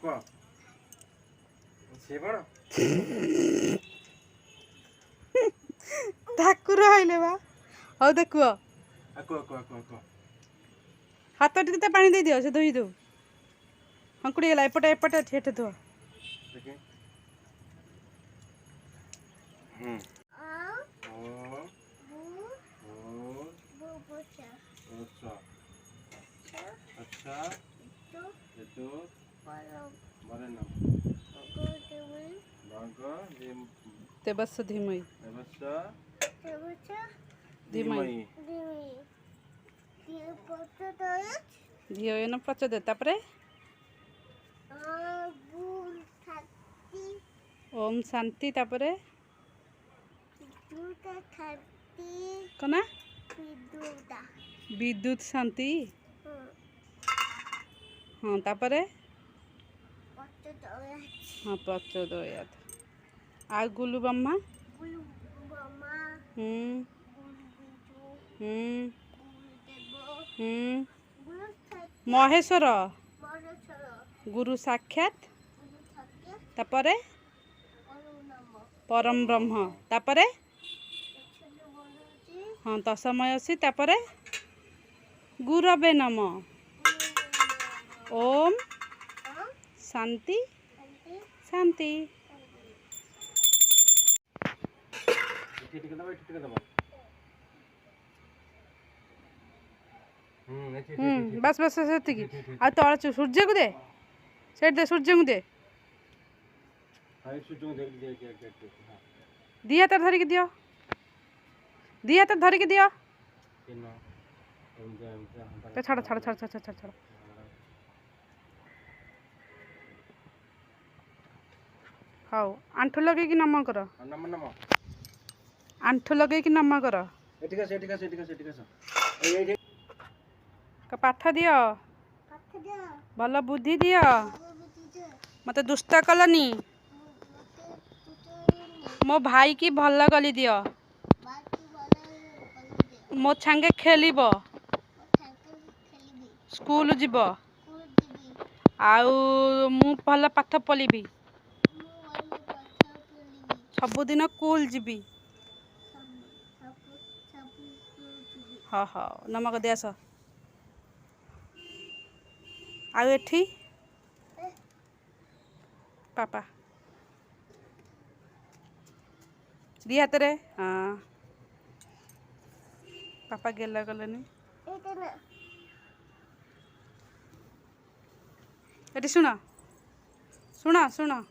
को से बड़ ठाकुर आइले बा हौ देखुओ को हाथ टिके पानी दे दियो से धोई दो हंकुड़ी गला एपटे एपटे ठेठ धो देखे अच्छा ये तो बड़े नाम तेबस धीमई धीमई धियो न प्रचोदय तापरे ओम शांति तापरे कना विद्युत शांति हाँ तापरे हाँ प्रचोदयात आ गुलु ब्रह्मा महेश्वर गुरु साक्षात तापरे परम ब्रह्म तापरे हाँ तस्मय असी तापरे गुरवे नम ओम शांति शांति बस बस सेतिकी आ तळ सूर्य को दे सेट दे सूर्य को दे दिया तर धरिक दियो दिया तर धरिक दियो तो छाड़ छाड़ छाड़ छाड़ छाड़ छाड़ हाउ आंठू लगे कि नम कर आंठू लगे कि नम कर पाठ दियो भल बुद्धि दियो मत दुष्ट कलनी मो भाई की भल गली दियो मो छांगे खेलिब स्कूल जीव आउ मु भल पाठ पढ़ी सबुदिन स्कूल जीवी हाँ हाँ नमक दियास आउ एठी पापा दी हाथ रे हाँ पापा गेला गलनी एटी सुना सुना सुना